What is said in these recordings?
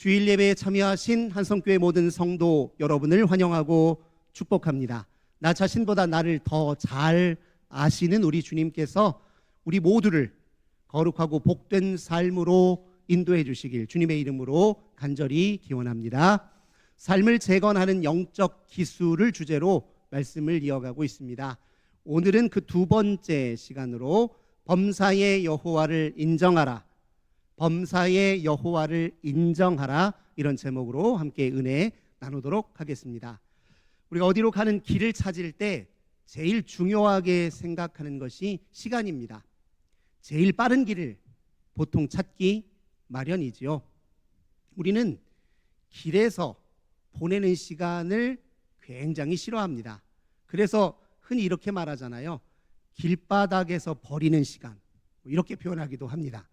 주일 예배에 참여하신 한성교회 모든 성도 여러분을 환영하고 축복합니다. 나 자신보다 나를 더 잘 아시는 우리 주님께서 우리 모두를 거룩하고 복된 삶으로 인도해 주시길 주님의 이름으로 간절히 기원합니다. 삶을 재건하는 영적 기술을 주제로 말씀을 이어가고 있습니다. 오늘은 그 두 번째 시간으로 범사의 여호와를 인정하라, 범사의 여호와를 인정하라, 이런 제목으로 함께 은혜 나누도록 하겠습니다. 우리가 어디로 가는 길을 찾을 때 제일 중요하게 생각하는 것이 시간입니다. 제일 빠른 길을 보통 찾기 마련이지요. 우리는 길에서 보내는 시간을 굉장히 싫어합니다. 그래서 흔히 이렇게 말하잖아요. 길바닥에서 버리는 시간, 이렇게 표현하기도 합니다.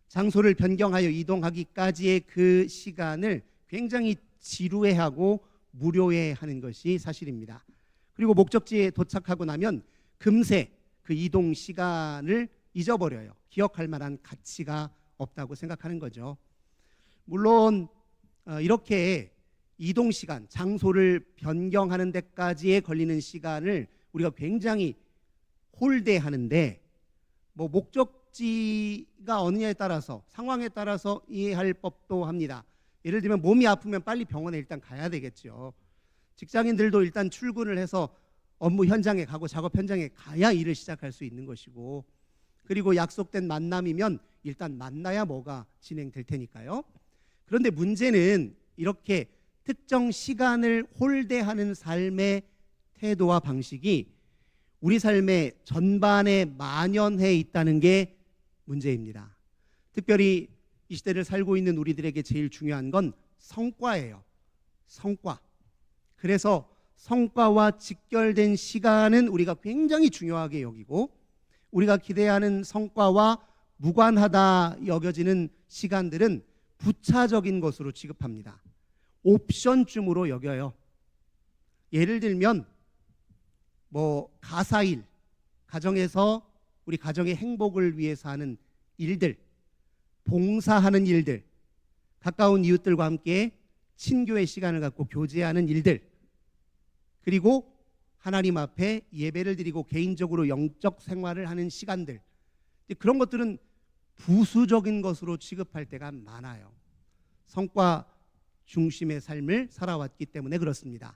장소를 변경하여 이동하기까지의 그 시간을 굉장히 지루해하고 무료해하는 것이 사실입니다. 그리고 목적지에 도착하고 나면 금세 그 이동 시간을 잊어버려요. 기억할 만한 가치가 없다고 생각하는 거죠. 물론 이렇게 이동 시간, 장소를 변경하는 데까지에 걸리는 시간을 우리가 굉장히 홀대하는데, 목적지가 어느냐에 따라서, 상황에 따라서 이해할 법도 합니다. 예를 들면 몸이 아프면 빨리 병원에 일단 가야 되겠죠. 직장인들도 일단 출근을 해서 업무 현장에 가고 작업 현장에 가야 일을 시작할 수 있는 것이고, 그리고 약속된 만남이면 일단 만나야 뭐가 진행될 테니까요. 그런데 문제는 이렇게 특정 시간을 홀대하는 삶의 태도와 방식이 우리 삶의 전반에 만연해 있다는 게 문제입니다. 특별히 이 시대를 살고 있는 우리들에게 제일 중요한 건 성과예요. 성과. 그래서 성과와 직결된 시간은 우리가 굉장히 중요하게 여기고, 우리가 기대하는 성과와 무관하다 여겨지는 시간들은 부차적인 것으로 취급합니다. 옵션쯤으로 여겨요. 예를 들면 가사일, 가정에서 우리 가정의 행복을 위해서 하는 일들, 봉사하는 일들, 가까운 이웃들과 함께 친교의 시간을 갖고 교제하는 일들, 그리고 하나님 앞에 예배를 드리고 개인적으로 영적 생활을 하는 시간들, 그런 것들은 부수적인 것으로 취급할 때가 많아요. 성과 중심의 삶을 살아왔기 때문에 그렇습니다.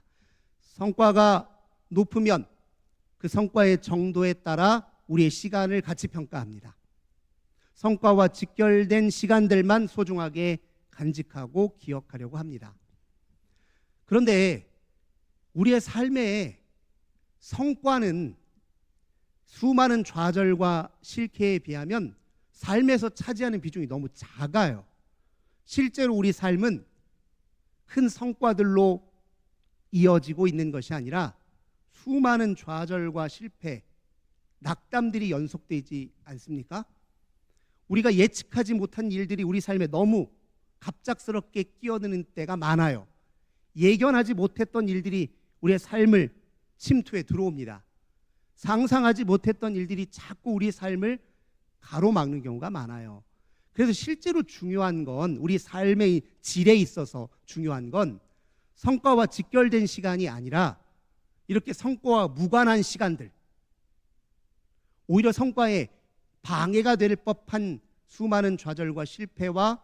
성과가 높으면 그 성과의 정도에 따라 우리의 시간을 같이 평가합니다. 성과와 직결된 시간들만 소중하게 간직하고 기억하려고 합니다. 그런데 우리의 삶의 성과는 수많은 좌절과 실패에 비하면 삶에서 차지하는 비중이 너무 작아요. 실제로 우리 삶은 큰 성과들로 이어지고 있는 것이 아니라 수많은 좌절과 실패, 낙담들이 연속되지 않습니까? 우리가 예측하지 못한 일들이 우리 삶에 너무 갑작스럽게 끼어드는 때가 많아요. 예견하지 못했던 일들이 우리의 삶을 침투해 들어옵니다. 상상하지 못했던 일들이 자꾸 우리 삶을 가로막는 경우가 많아요. 그래서 실제로 중요한 건, 우리 삶의 질에 있어서 중요한 건 성과와 직결된 시간이 아니라 이렇게 성과와 무관한 시간들, 오히려 성과에 방해가 될 법한 수많은 좌절과 실패와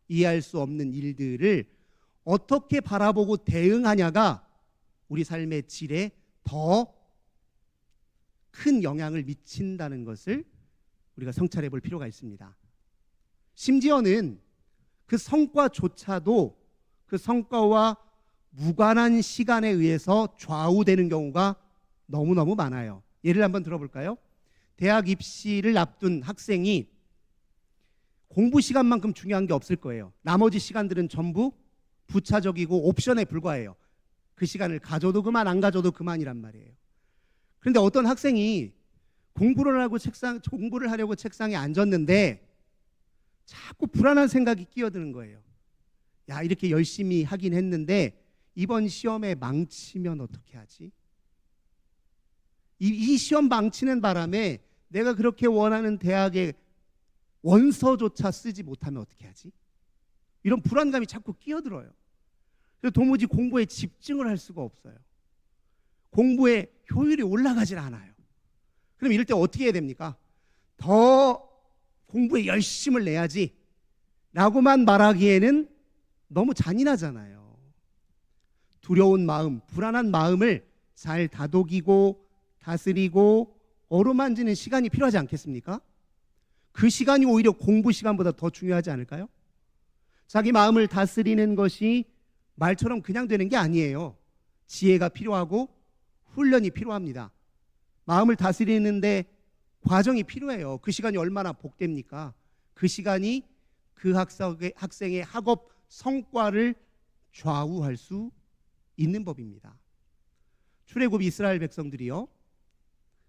이해할 수 없는 일들을 어떻게 바라보고 대응하냐가 우리 삶의 질에 더 큰 영향을 미친다는 것을 우리가 성찰해 볼 필요가 있습니다. 심지어는 그 성과조차도 그 성과와 무관한 시간에 의해서 좌우되는 경우가 너무너무 많아요. 예를 한번 들어볼까요? 대학 입시를 앞둔 학생이 공부 시간만큼 중요한 게 없을 거예요. 나머지 시간들은 전부 부차적이고 옵션에 불과해요. 그 시간을 가져도 그만, 안 가져도 그만이란 말이에요. 그런데 어떤 학생이 공부를 하려고 책상에 앉았는데 자꾸 불안한 생각이 끼어드는 거예요. 야, 이렇게 열심히 하긴 했는데 이번 시험에 망치면 어떻게 하지? 이 시험 망치는 바람에 내가 그렇게 원하는 대학에 원서조차 쓰지 못하면 어떻게 하지? 이런 불안감이 자꾸 끼어들어요. 그래서 도무지 공부에 집중을 할 수가 없어요. 공부의 효율이 올라가질 않아요. 그럼 이럴 때 어떻게 해야 됩니까? 더 공부에 열심을 내야지 라고만 말하기에는 너무 잔인하잖아요. 두려운 마음, 불안한 마음을 잘 다독이고 다스리고 어루만지는 시간이 필요하지 않겠습니까? 그 시간이 오히려 공부 시간보다 더 중요하지 않을까요? 자기 마음을 다스리는 것이 말처럼 그냥 되는 게 아니에요. 지혜가 필요하고 훈련이 필요합니다. 마음을 다스리는데 과정이 필요해요. 그 시간이 얼마나 복됩니까? 그 시간이 그 학생의 학업 성과를 좌우할 수 있는 법입니다. 출애굽 이스라엘 백성들이요,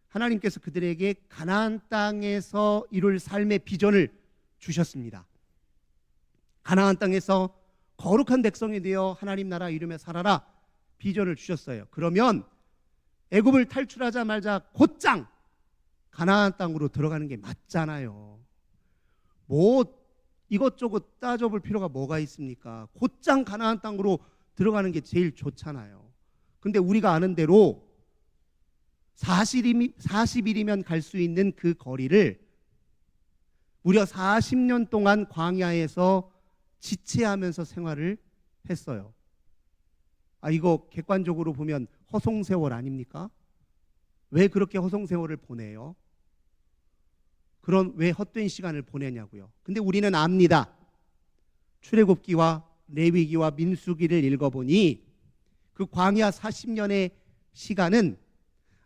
하나님께서 그들에게 가나안 땅에서 이룰 삶의 비전을 주셨습니다. 가나안 땅에서 거룩한 백성이 되어 하나님 나라 이름에 살아라 비전을 주셨어요. 그러면 애굽을 탈출하자마자 곧장 가나안 땅으로 들어가는 게 맞잖아요. 뭐 이것저것 따져볼 필요가 뭐가 있습니까? 곧장 가나안 땅으로 들어가는 게 제일 좋잖아요. 근데 우리가 아는 대로 40일이면 갈 수 있는 그 거리를 무려 40년 동안 광야에서 지체하면서 생활을 했어요. 이거 객관적으로 보면 허송세월 아닙니까? 왜 그렇게 허송세월을 보내요? 그런 왜 헛된 시간을 보내냐고요. 근데 우리는 압니다. 출애굽기와 레위기와 민수기를 읽어보니 그 광야 40년의 시간은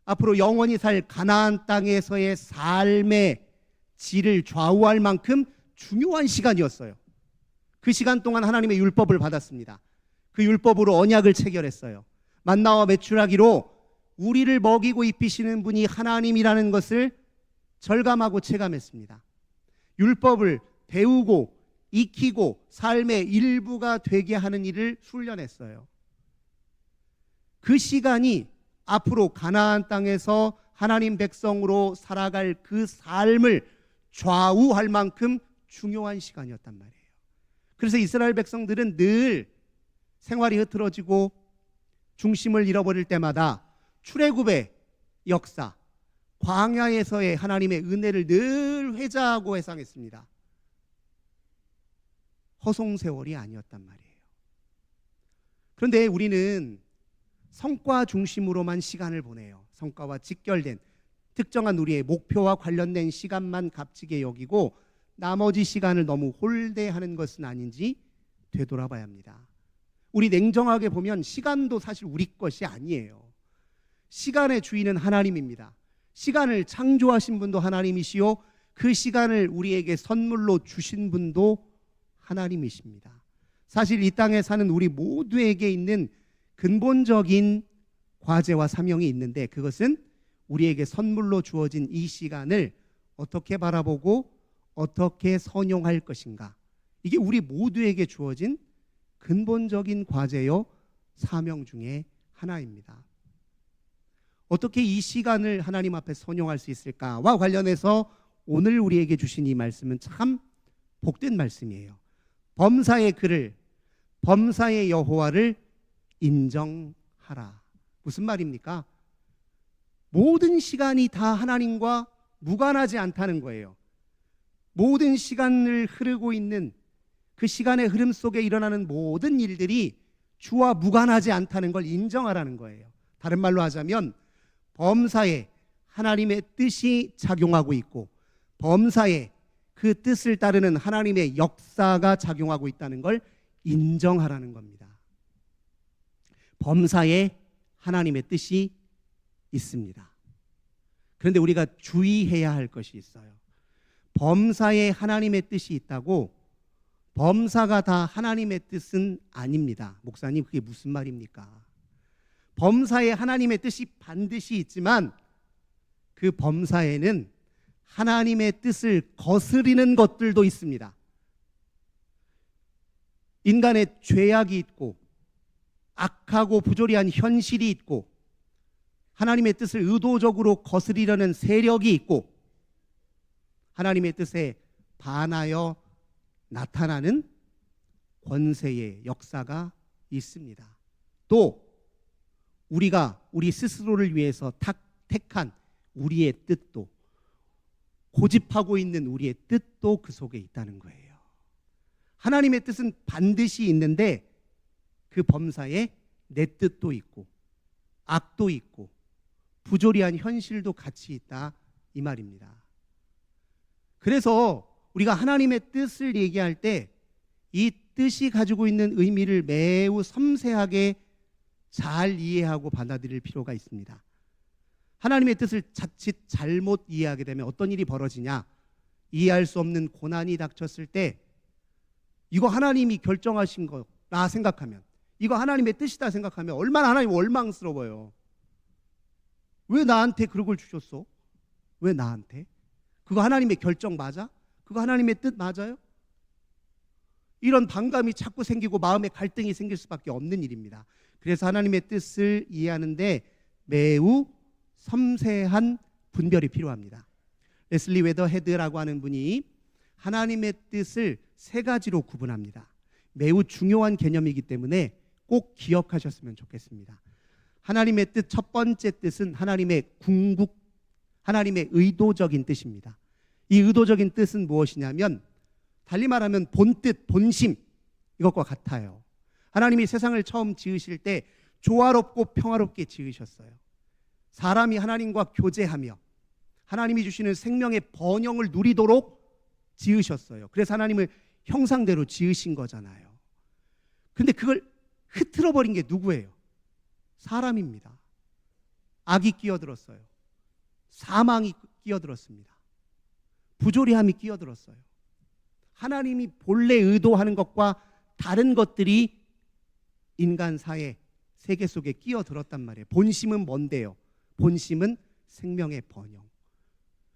앞으로 영원히 살 가나안 땅에서의 삶의 질을 좌우할 만큼 중요한 시간이었어요. 그 시간 동안 하나님의 율법을 받았습니다. 그 율법으로 언약을 체결했어요. 만나와 메추라기로 우리를 먹이고 입히시는 분이 하나님이라는 것을 절감하고 체감했습니다. 율법을 배우고 익히고 삶의 일부가 되게 하는 일을 훈련했어요. 그 시간이 앞으로 가나안 땅에서 하나님 백성으로 살아갈 그 삶을 좌우할 만큼 중요한 시간이었단 말이에요. 그래서 이스라엘 백성들은 늘 생활이 흐트러지고 중심을 잃어버릴 때마다 출애굽의 역사, 광야에서의 하나님의 은혜를 늘 회자하고 회상했습니다. 허송세월이 아니었단 말이에요. 그런데 우리는 성과 중심으로만 시간을 보내요. 성과와 직결된 특정한 우리의 목표와 관련된 시간만 값지게 여기고 나머지 시간을 너무 홀대하는 것은 아닌지 되돌아봐야 합니다. 우리 냉정하게 보면 시간도 사실 우리 것이 아니에요. 시간의 주인은 하나님입니다. 시간을 창조하신 분도 하나님이시요, 그 시간을 우리에게 선물로 주신 분도 하나님이십니다. 사실 이 땅에 사는 우리 모두에게 있는 근본적인 과제와 사명이 있는데, 그것은 우리에게 선물로 주어진 이 시간을 어떻게 바라보고 어떻게 선용할 것인가, 이게 우리 모두에게 주어진 근본적인 과제요 사명 중에 하나입니다. 어떻게 이 시간을 하나님 앞에 선용할 수 있을까와 관련해서 오늘 우리에게 주신 이 말씀은 참 복된 말씀이에요. 범사의 그를, 범사의 여호와를 인정하라. 무슨 말입니까? 모든 시간이 다 하나님과 무관하지 않다는 거예요. 모든 시간을 흐르고 있는 그 시간의 흐름 속에 일어나는 모든 일들이 주와 무관하지 않다는 걸 인정하라는 거예요. 다른 말로 하자면 범사에 하나님의 뜻이 작용하고 있고, 범사에 그 뜻을 따르는 하나님의 역사가 작용하고 있다는 걸 인정하라는 겁니다. 범사에 하나님의 뜻이 있습니다. 그런데 우리가 주의해야 할 것이 있어요. 범사에 하나님의 뜻이 있다고 범사가 다 하나님의 뜻은 아닙니다. 목사님, 그게 무슨 말입니까? 범사에 하나님의 뜻이 반드시 있지만 그 범사에는 하나님의 뜻을 거스리는 것들도 있습니다. 인간의 죄악이 있고 악하고 부조리한 현실이 있고 하나님의 뜻을 의도적으로 거스리려는 세력이 있고 하나님의 뜻에 반하여 나타나는 권세의 역사가 있습니다. 또 우리가 우리 스스로를 위해서 택한 우리의 뜻도, 고집하고 있는 우리의 뜻도 그 속에 있다는 거예요. 하나님의 뜻은 반드시 있는데 그 범사에 내 뜻도 있고 악도 있고 부조리한 현실도 같이 있다, 이 말입니다. 그래서 우리가 하나님의 뜻을 얘기할 때 이 뜻이 가지고 있는 의미를 매우 섬세하게 잘 이해하고 받아들일 필요가 있습니다. 하나님의 뜻을 자칫 잘못 이해하게 되면 어떤 일이 벌어지냐? 이해할 수 없는 고난이 닥쳤을 때 이거 하나님이 결정하신 거라 생각하면, 이거 하나님의 뜻이다 생각하면 얼마나 하나님 원망스러워요. 왜 나한테 그런 걸 주셨어? 왜 나한테? 그거 하나님의 결정 맞아? 그거 하나님의 뜻 맞아요? 이런 반감이 자꾸 생기고 마음에 갈등이 생길 수밖에 없는 일입니다. 그래서 하나님의 뜻을 이해하는데 매우 섬세한 분별이 필요합니다. 레슬리 웨더헤드라고 하는 분이 하나님의 뜻을 세 가지로 구분합니다. 매우 중요한 개념이기 때문에 꼭 기억하셨으면 좋겠습니다. 하나님의 뜻, 첫 번째 뜻은 하나님의 궁극, 하나님의 의도적인 뜻입니다. 이 의도적인 뜻은 무엇이냐면 달리 말하면 본뜻, 본심, 이것과 같아요. 하나님이 세상을 처음 지으실 때 조화롭고 평화롭게 지으셨어요. 사람이 하나님과 교제하며 하나님이 주시는 생명의 번영을 누리도록 지으셨어요. 그래서 하나님을 형상대로 지으신 거잖아요. 근데 그걸 흐트러 버린 게 누구예요? 사람입니다. 악이 끼어들었어요. 사망이 끼어들었습니다. 부조리함이 끼어들었어요. 하나님이 본래 의도하는 것과 다른 것들이 인간 사회, 세계 속에 끼어들었단 말이에요. 본심은 뭔데요? 본심은 생명의 번영.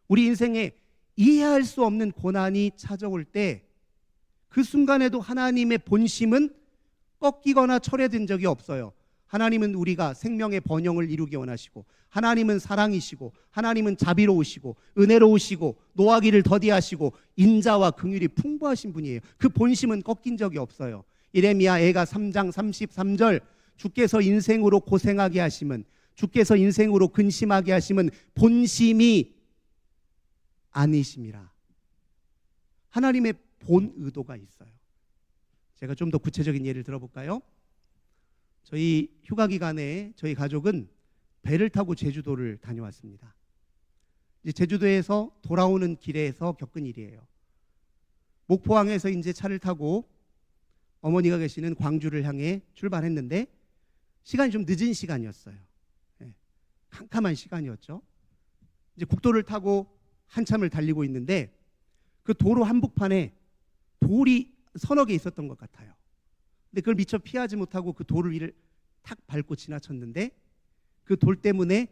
우리 인생에 이해할 수 없는 고난이 찾아올 때 그 순간에도 하나님의 본심은 꺾이거나 철회된 적이 없어요. 하나님은 우리가 생명의 번영을 이루기 원하시고, 하나님은 사랑이시고, 하나님은 자비로우시고, 은혜로우시고, 노하기를 더디하시고, 인자와 긍휼이 풍부하신 분이에요. 그 본심은 꺾인 적이 없어요. 예레미야 애가 3장 33절, 주께서 인생으로 고생하게 하심은, 주께서 인생으로 근심하게 하심은 본심이 아니심이라. 하나님의 본 의도가 있어요. 제가 좀 더 구체적인 예를 들어볼까요? 저희 휴가 기간에 저희 가족은 배를 타고 제주도를 다녀왔습니다. 이제 제주도에서 돌아오는 길에서 겪은 일이에요. 목포항에서 이제 차를 타고 어머니가 계시는 광주를 향해 출발했는데 시간이 좀 늦은 시간이었어요. 네, 캄캄한 시간이었죠. 이제 국도를 타고 한참을 달리고 있는데 그 도로 한복판에 돌이 서너 개 있었던 것 같아요. 근데 그걸 미처 피하지 못하고 그 돌을 위를 탁 밟고 지나쳤는데 그 돌 때문에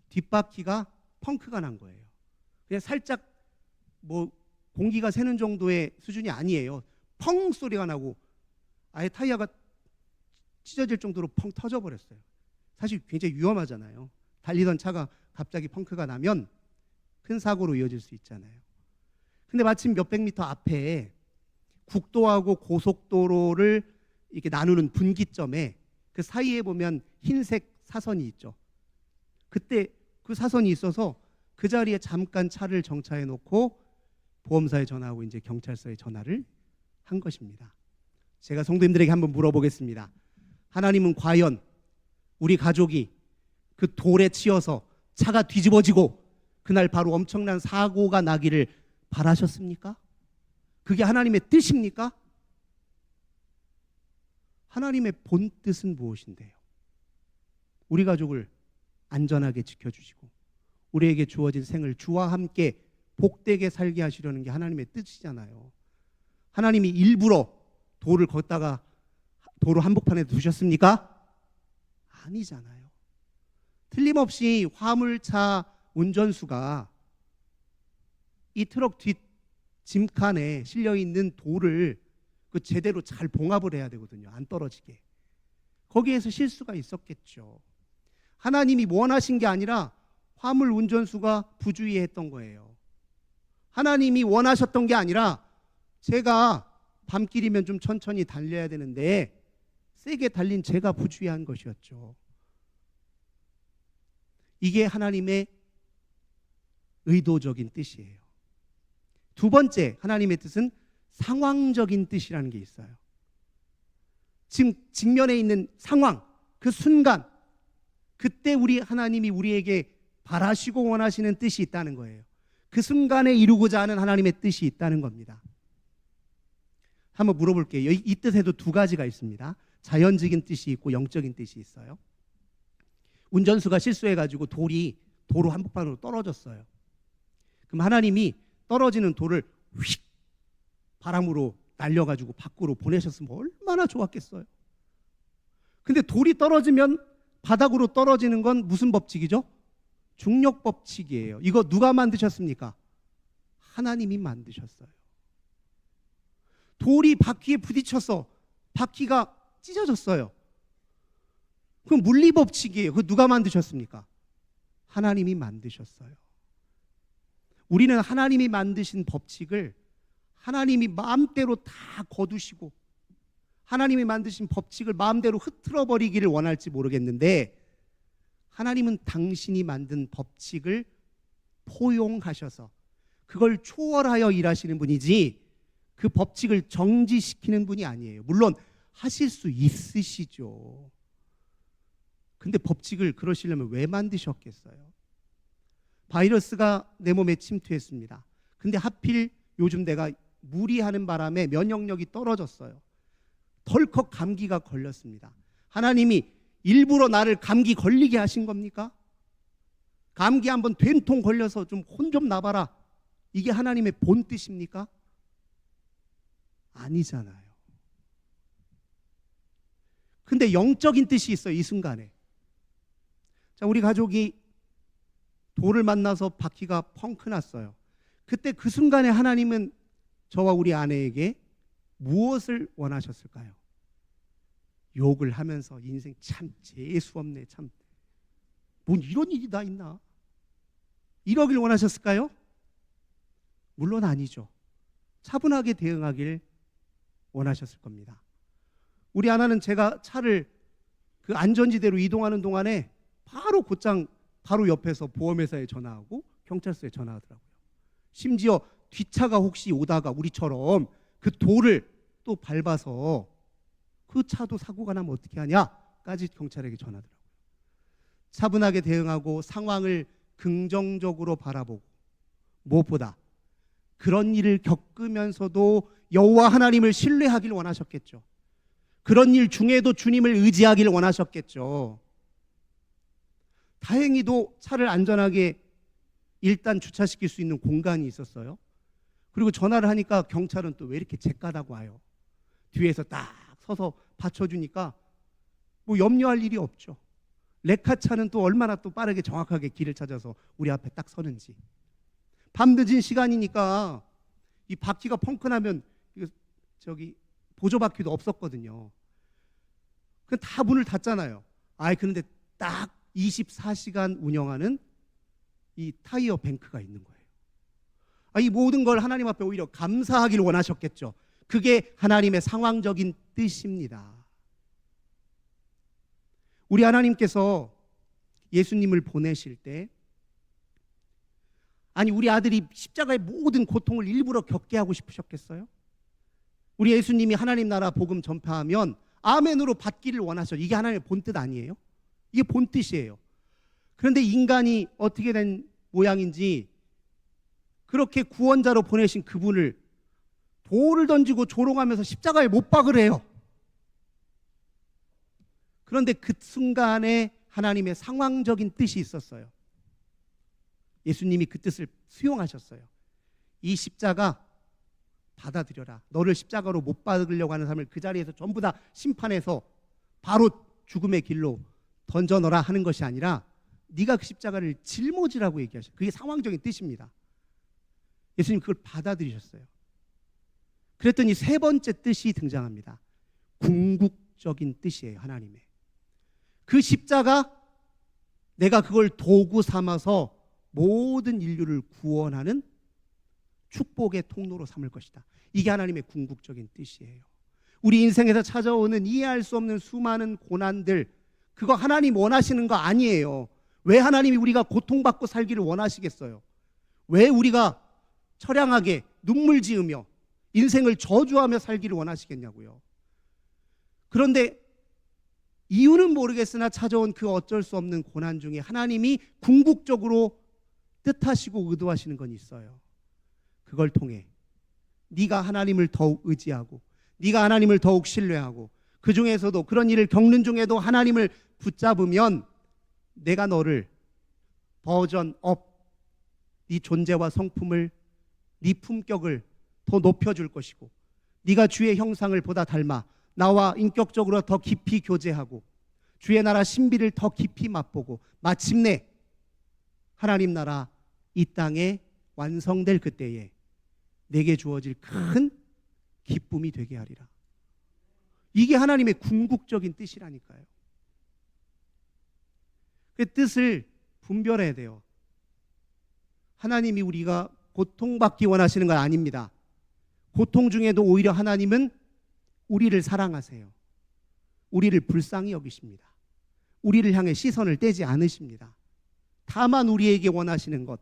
뒷바퀴가 펑크가 난 거예요. 그냥 살짝 뭐 공기가 새는 정도의 수준이 아니에요. 펑 소리가 나고 아예 타이어가 찢어질 정도로 펑 터져버렸어요. 사실 굉장히 위험하잖아요. 달리던 차가 갑자기 펑크가 나면 큰 사고로 이어질 수 있잖아요. 근데 마침 몇백 미터 앞에 국도하고 고속도로를 이렇게 나누는 분기점에 그 사이에 보면 흰색 사선이 있죠. 그때 그 사선이 있어서 그 자리에 잠깐 차를 정차해 놓고 보험사에 전화하고 이제 경찰서에 전화를 한 것입니다. 제가 성도님들에게 한번 물어보겠습니다. 하나님은 과연 우리 가족이 그 돌에 치여서 차가 뒤집어지고 그날 바로 엄청난 사고가 나기를 바라셨습니까? 그게 하나님의 뜻입니까? 하나님의 본 뜻은 무엇인데요? 우리 가족을 안전하게 지켜주시고 우리에게 주어진 생을 주와 함께 복되게 살게 하시려는 게 하나님의 뜻이잖아요. 하나님이 일부러 돌을 걷다가 도로 한복판에 두셨습니까? 아니잖아요. 틀림없이 화물차 운전수가 이 트럭 뒷 짐칸에 실려있는 돌을 그 제대로 잘 봉합을 해야 되거든요. 안 떨어지게. 거기에서 실수가 있었겠죠. 하나님이 원하신 게 아니라 화물 운전수가 부주의했던 거예요. 하나님이 원하셨던 게 아니라 제가 밤길이면 좀 천천히 달려야 되는데 세게 달린 제가 부주의한 것이었죠. 이게 하나님의 의도적인 뜻이에요. 두 번째, 하나님의 뜻은 상황적인 뜻이라는 게 있어요. 지금 직면에 있는 상황, 그 순간, 그때 우리 하나님이 우리에게 바라시고 원하시는 뜻이 있다는 거예요. 그 순간에 이루고자 하는 하나님의 뜻이 있다는 겁니다. 한번 물어볼게요. 이 뜻에도 두 가지가 있습니다. 자연적인 뜻이 있고 영적인 뜻이 있어요. 운전수가 실수해가지고 돌이 도로 한복판으로 떨어졌어요. 그럼 하나님이 떨어지는 돌을 휙 바람으로 날려가지고 밖으로 보내셨으면 얼마나 좋았겠어요. 근데 돌이 떨어지면 바닥으로 떨어지는 건 무슨 법칙이죠? 중력 법칙이에요. 이거 누가 만드셨습니까? 하나님이 만드셨어요. 돌이 바퀴에 부딪혀서 바퀴가 찢어졌어요. 그럼 물리 법칙이에요. 그거 누가 만드셨습니까? 하나님이 만드셨어요. 우리는 하나님이 만드신 법칙을 하나님이 마음대로 다 거두시고 하나님이 만드신 법칙을 마음대로 흐트러 버리기를 원할지 모르겠는데, 하나님은 당신이 만든 법칙을 포용하셔서 그걸 초월하여 일하시는 분이지 그 법칙을 정지시키는 분이 아니에요. 물론 하실 수 있으시죠. 근데 법칙을 그러시려면 왜 만드셨겠어요? 바이러스가 내 몸에 침투했습니다. 근데 하필 요즘 내가 무리하는 바람에 면역력이 떨어졌어요. 덜컥 감기가 걸렸습니다. 하나님이 일부러 나를 감기 걸리게 하신 겁니까? 감기 한번 된통 걸려서 좀 혼 좀 나봐라, 이게 하나님의 본 뜻입니까? 아니잖아요. 근데 영적인 뜻이 있어요. 이 순간에. 자, 우리 가족이 돌을 만나서 바퀴가 펑크 났어요. 그때 그 순간에 하나님은 저와 우리 아내에게 무엇을 원하셨을까요? 욕을 하면서 인생 참 재수없네, 참 뭔 이런 일이 다 있나, 이러길 원하셨을까요? 물론 아니죠. 차분하게 대응하길 원하셨을 겁니다. 우리 아내는 제가 차를 그 안전지대로 이동하는 동안에 바로 곧장 바로 옆에서 보험회사에 전화하고 경찰서에 전화하더라고요. 심지어 뒷차가 혹시 오다가 우리처럼 그 돌을 또 밟아서 그 차도 사고가 나면 어떻게 하냐까지 경찰에게 전하더라고요. 차분하게 대응하고 상황을 긍정적으로 바라보고, 무엇보다 그런 일을 겪으면서도 여호와 하나님을 신뢰하길 원하셨겠죠. 그런 일 중에도 주님을 의지하길 원하셨겠죠. 다행히도 차를 안전하게 일단 주차시킬 수 있는 공간이 있었어요. 그리고 전화를 하니까 경찰은 또 왜 이렇게 잿까다고 와요. 뒤에서 딱 서서 받쳐주니까 뭐 염려할 일이 없죠. 레카차는 또 얼마나 또 빠르게 정확하게 길을 찾아서 우리 앞에 딱 서는지. 밤늦은 시간이니까 이 바퀴가 펑크나면 저기 보조바퀴도 없었거든요. 그 다 문을 닫잖아요. 그런데 딱 24시간 운영하는 이 타이어 뱅크가 있는 거예요. 이 모든 걸 하나님 앞에 오히려 감사하길 원하셨겠죠. 그게 하나님의 상황적인 뜻입니다. 우리 하나님께서 예수님을 보내실 때, 우리 아들이 십자가의 모든 고통을 일부러 겪게 하고 싶으셨겠어요? 우리 예수님이 하나님 나라 복음 전파하면 아멘으로 받기를 원하셔. 이게 하나님의 본뜻 아니에요? 이게 본뜻이에요. 그런데 인간이 어떻게 된 모양인지 그렇게 구원자로 보내신 그분을 돌을 던지고 조롱하면서 십자가에 못 박으래요. 그런데 그 순간에 하나님의 상황적인 뜻이 있었어요. 예수님이 그 뜻을 수용하셨어요. 이 십자가 받아들여라. 너를 십자가로 못 박으려고 하는 사람을 그 자리에서 전부 다 심판해서 바로 죽음의 길로 던져넣어라 하는 것이 아니라 네가 그 십자가를 짊어지라고 얘기하셔요. 그게 상황적인 뜻입니다. 예수님 그걸 받아들이셨어요. 그랬더니 세 번째 뜻이 등장합니다. 궁극적인 뜻이에요. 하나님의. 그 십자가, 내가 그걸 도구 삼아서 모든 인류를 구원하는 축복의 통로로 삼을 것이다. 이게 하나님의 궁극적인 뜻이에요. 우리 인생에서 찾아오는 이해할 수 없는 수많은 고난들, 그거 하나님 원하시는 거 아니에요. 왜 하나님이 우리가 고통받고 살기를 원하시겠어요? 왜 우리가 처량하게 눈물 지으며 인생을 저주하며 살기를 원하시겠냐고요. 그런데 이유는 모르겠으나 찾아온 그 어쩔 수 없는 고난 중에 하나님이 궁극적으로 뜻하시고 의도하시는 건 있어요. 그걸 통해 네가 하나님을 더욱 의지하고 네가 하나님을 더욱 신뢰하고 그 중에서도 그런 일을 겪는 중에도 하나님을 붙잡으면 내가 너를 버전업, 네 존재와 성품을, 네 품격을 더 높여줄 것이고 네가 주의 형상을 보다 닮아 나와 인격적으로 더 깊이 교제하고 주의 나라 신비를 더 깊이 맛보고 마침내 하나님 나라 이 땅에 완성될 그때에 내게 주어질 큰 기쁨이 되게 하리라. 이게 하나님의 궁극적인 뜻이라니까요. 그 뜻을 분별해야 돼요. 하나님이 우리가 고통받기 원하시는 건 아닙니다. 고통 중에도 오히려 하나님은 우리를 사랑하세요. 우리를 불쌍히 여기십니다. 우리를 향해 시선을 떼지 않으십니다. 다만 우리에게 원하시는 것,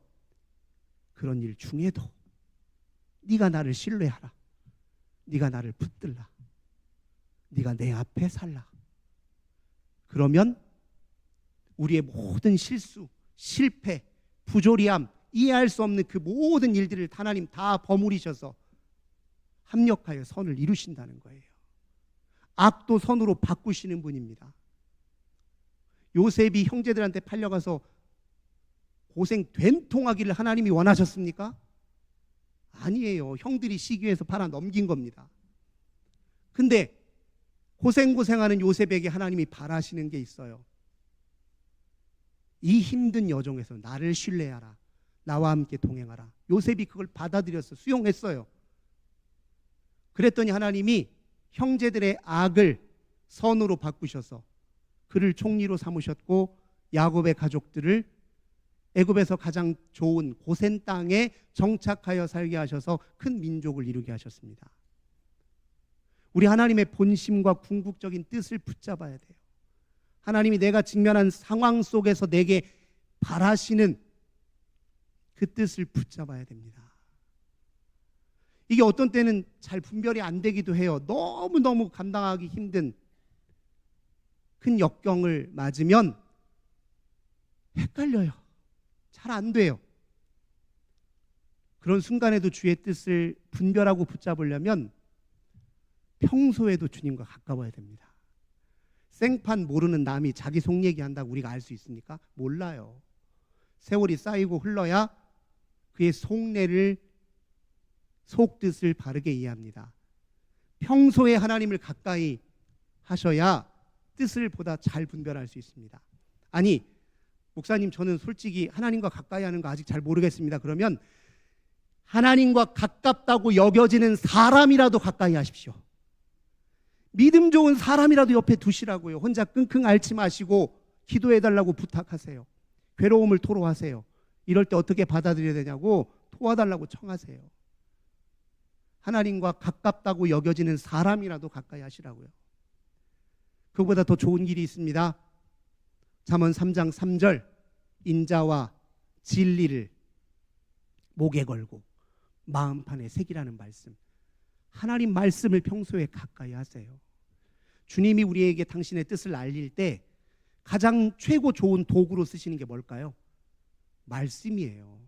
그런 일 중에도 네가 나를 신뢰하라. 네가 나를 붙들라. 네가 내 앞에 살라. 그러면 우리의 모든 실수, 실패, 부조리함, 이해할 수 없는 그 모든 일들을 하나님 다 버무리셔서 합력하여 선을 이루신다는 거예요. 악도 선으로 바꾸시는 분입니다. 요셉이 형제들한테 팔려가서 고생 된통하기를 하나님이 원하셨습니까? 아니에요. 형들이 시기해서 팔아 넘긴 겁니다. 근데 고생하는 요셉에게 하나님이 바라시는 게 있어요. 이 힘든 여정에서 나를 신뢰하라. 나와 함께 동행하라. 요셉이 그걸 받아들여서 수용했어요. 그랬더니 하나님이 형제들의 악을 선으로 바꾸셔서 그를 총리로 삼으셨고 야곱의 가족들을 애굽에서 가장 좋은 고센 땅에 정착하여 살게 하셔서 큰 민족을 이루게 하셨습니다. 우리 하나님의 본심과 궁극적인 뜻을 붙잡아야 돼요. 하나님이 내가 직면한 상황 속에서 내게 바라시는 그 뜻을 붙잡아야 됩니다. 이게 어떤 때는 잘 분별이 안 되기도 해요. 너무너무 감당하기 힘든 큰 역경을 맞으면 헷갈려요. 잘 안 돼요. 그런 순간에도 주의 뜻을 분별하고 붙잡으려면 평소에도 주님과 가까워야 됩니다. 생판 모르는 남이 자기 속 얘기한다고 우리가 알 수 있습니까? 몰라요. 세월이 쌓이고 흘러야 그의 속내를, 속뜻을 바르게 이해합니다. 평소에 하나님을 가까이 하셔야 뜻을 보다 잘 분별할 수 있습니다. 아니, 목사님 저는 솔직히 하나님과 가까이 하는 거 아직 잘 모르겠습니다. 그러면 하나님과 가깝다고 여겨지는 사람이라도 가까이 하십시오. 믿음 좋은 사람이라도 옆에 두시라고요. 혼자 끙끙 앓지 마시고 기도해달라고 부탁하세요. 괴로움을 토로하세요. 이럴 때 어떻게 받아들여야 되냐고 도와달라고 청하세요. 하나님과 가깝다고 여겨지는 사람이라도 가까이 하시라고요. 그보다 더 좋은 길이 있습니다. 잠언 3장 3절, 인자와 진리를 목에 걸고 마음판에 새기라는 말씀. 하나님 말씀을 평소에 가까이 하세요. 주님이 우리에게 당신의 뜻을 알릴 때 가장 최고 좋은 도구로 쓰시는 게 뭘까요? 말씀이에요.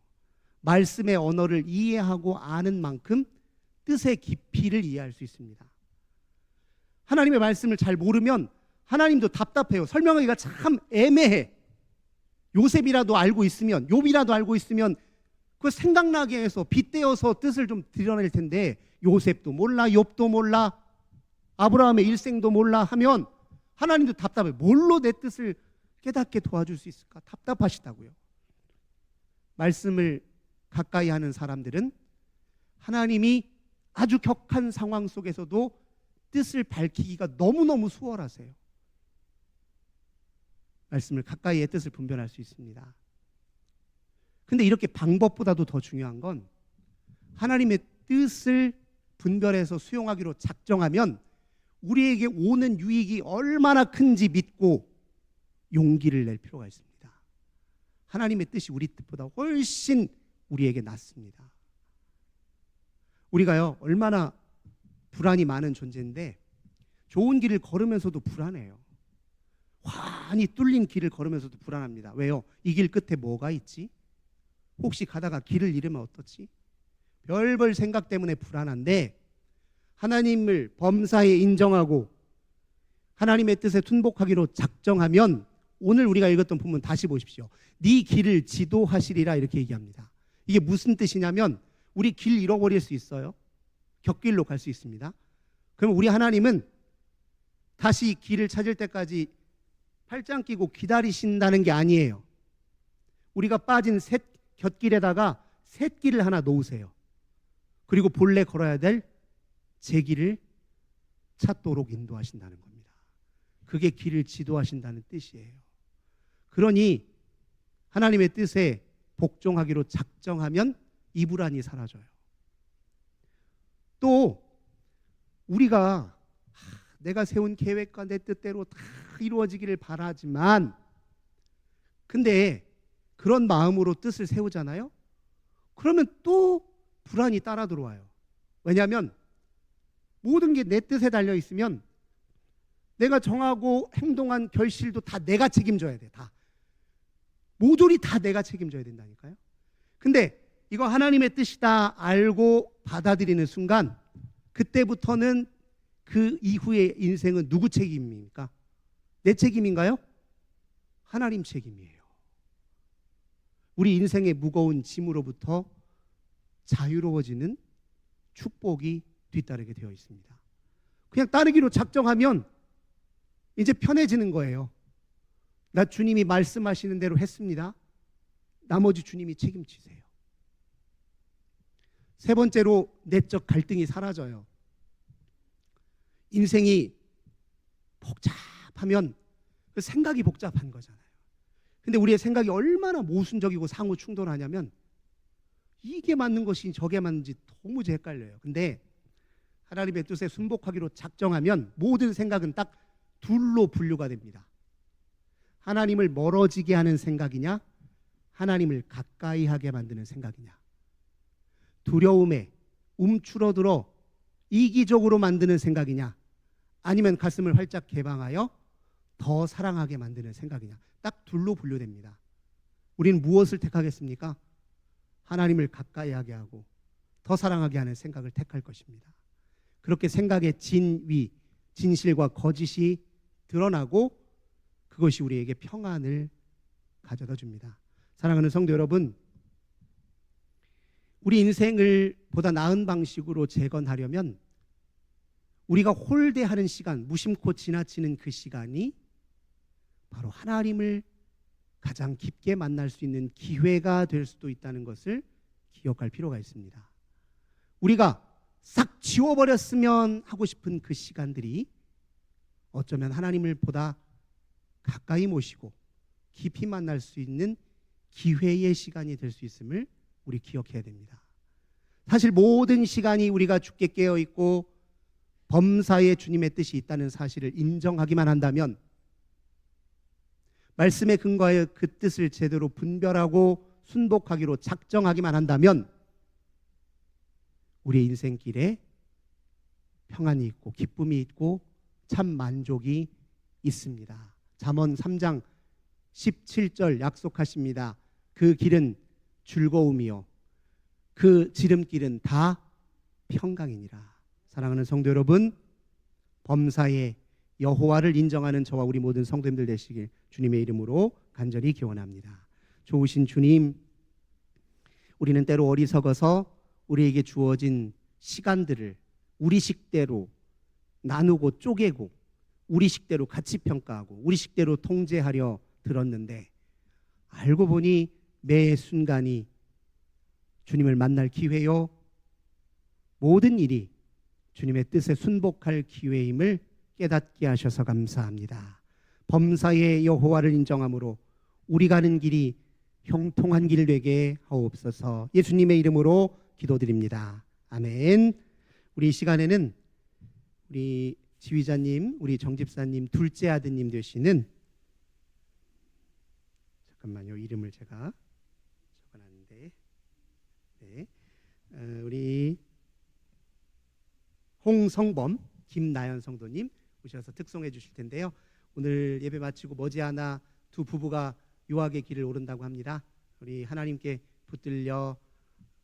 말씀의 언어를 이해하고 아는 만큼 뜻의 깊이를 이해할 수 있습니다. 하나님의 말씀을 잘 모르면 하나님도 답답해요. 설명하기가 참 애매해. 요셉이라도 알고 있으면, 욥이라도 알고 있으면 그 생각나게 해서 빗대어서 뜻을 좀 드러낼 텐데 요셉도 몰라, 욥도 몰라, 아브라함의 일생도 몰라 하면 하나님도 답답해. 뭘로 내 뜻을 깨닫게 도와줄 수 있을까? 답답하시다고요. 말씀을 가까이 하는 사람들은 하나님이 아주 격한 상황 속에서도 뜻을 밝히기가 너무너무 수월하세요. 말씀을 가까이의 뜻을 분별할 수 있습니다. 근데 이렇게 방법보다도 더 중요한 건 하나님의 뜻을 분별해서 수용하기로 작정하면 우리에게 오는 유익이 얼마나 큰지 믿고 용기를 낼 필요가 있습니다. 하나님의 뜻이 우리 뜻보다 훨씬 우리에게 낫습니다. 우리가요, 얼마나 불안이 많은 존재인데 좋은 길을 걸으면서도 불안해요. 환히 뚫린 길을 걸으면서도 불안합니다. 왜요? 이 길 끝에 뭐가 있지? 혹시 가다가 길을 잃으면 어떻지? 별별 생각 때문에 불안한데, 하나님을 범사에 인정하고 하나님의 뜻에 순복하기로 작정하면, 오늘 우리가 읽었던 본문 다시 보십시오. 네 길을 지도하시리라, 이렇게 얘기합니다. 이게 무슨 뜻이냐면 우리 길 잃어버릴 수 있어요. 곁길로 갈 수 있습니다. 그럼 우리 하나님은 다시 길을 찾을 때까지 팔짱 끼고 기다리신다는 게 아니에요. 우리가 빠진 곁길에다가 샛길을 하나 놓으세요. 그리고 본래 걸어야 될 제 길을 찾도록 인도하신다는 겁니다. 그게 길을 지도하신다는 뜻이에요. 그러니 하나님의 뜻에 복종하기로 작정하면 이 불안이 사라져요. 또 우리가 내가 세운 계획과 내 뜻대로 다 이루어지기를 바라지만, 근데 그런 마음으로 뜻을 세우잖아요. 그러면 또 불안이 따라 들어와요. 왜냐하면 모든 게 내 뜻에 달려 있으면 내가 정하고 행동한 결실도 다 내가 책임져야 돼. 다 모조리 다 내가 책임져야 된다니까요. 근데 이거 하나님의 뜻이다 알고 받아들이는 순간, 그때부터는 그 이후의 인생은 누구 책임입니까? 내 책임인가요? 하나님 책임이에요. 우리 인생의 무거운 짐으로부터 자유로워지는 축복이 뒤따르게 되어 있습니다. 그냥 따르기로 작정하면 이제 편해지는 거예요. 나 주님이 말씀하시는 대로 했습니다. 나머지 주님이 책임지세요. 세 번째로, 내적 갈등이 사라져요. 인생이 복잡하면 그 생각이 복잡한 거잖아요. 근데 우리의 생각이 얼마나 모순적이고 상호 충돌하냐면 이게 맞는 것이 저게 맞는지 도무지 헷갈려요. 근데 하나님의 뜻에 순복하기로 작정하면 모든 생각은 딱 둘로 분류가 됩니다. 하나님을 멀어지게 하는 생각이냐, 하나님을 가까이 하게 만드는 생각이냐. 두려움에 움츠러들어 이기적으로 만드는 생각이냐, 아니면 가슴을 활짝 개방하여 더 사랑하게 만드는 생각이냐. 딱 둘로 분류됩니다. 우리는 무엇을 택하겠습니까? 하나님을 가까이 하게 하고 더 사랑하게 하는 생각을 택할 것입니다. 그렇게 생각의 진위, 진실과 거짓이 드러나고 그것이 우리에게 평안을 가져다 줍니다. 사랑하는 성도 여러분, 우리 인생을 보다 나은 방식으로 재건하려면 우리가 홀대하는 시간, 무심코 지나치는 그 시간이 바로 하나님을 가장 깊게 만날 수 있는 기회가 될 수도 있다는 것을 기억할 필요가 있습니다. 우리가 싹 지워버렸으면 하고 싶은 그 시간들이 어쩌면 하나님을 보다 가까이 모시고 깊이 만날 수 있는 기회의 시간이 될 수 있음을 우리 기억해야 됩니다. 사실 모든 시간이 우리가 주께 깨어있고 범사에 주님의 뜻이 있다는 사실을 인정하기만 한다면, 말씀에 근거하여 그 뜻을 제대로 분별하고 순복하기로 작정하기만 한다면 우리의 인생길에 평안이 있고 기쁨이 있고 참 만족이 있습니다. 잠언 3장 17절 약속하십니다. 그 길은 즐거움이요 그 지름길은 다 평강이니라. 사랑하는 성도 여러분, 범사에 여호와를 인정하는 저와 우리 모든 성도님들 되시길 주님의 이름으로 간절히 기원합니다. 좋으신 주님, 우리는 때로 어리석어서 우리에게 주어진 시간들을 우리식대로 나누고 쪼개고 우리식대로 가치평가하고 우리식대로 통제하려 들었는데, 알고 보니 매 순간이 주님을 만날 기회요, 모든 일이 주님의 뜻에 순복할 기회임을 깨닫게 하셔서 감사합니다. 범사의 여호와를 인정함으로 우리 가는 길이 형통한 길 되게 하옵소서. 예수님의 이름으로 기도드립니다. 아멘. 우리 이 시간에는 우리 지휘자님, 우리 정집사님 둘째 아드님 되시는, 잠깐만요, 이름을 제가 적어놨는데, 네, 우리 홍성범, 김나연 성도님 오셔서 특송해 주실 텐데요. 오늘 예배 마치고 머지않아 두 부부가 유학의 길을 오른다고 합니다. 우리 하나님께 붙들려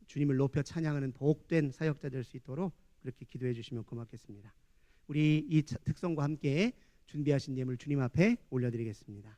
주님을 높여 찬양하는 복된 사역자 될 수 있도록 그렇게 기도해 주시면 고맙겠습니다. 우리 이 특송과 함께 준비하신 예물 주님 앞에 올려드리겠습니다.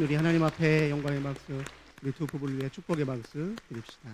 우리 하나님 앞에 영광의 박수, 우리 두 부부를 위해 축복의 박수 드립시다.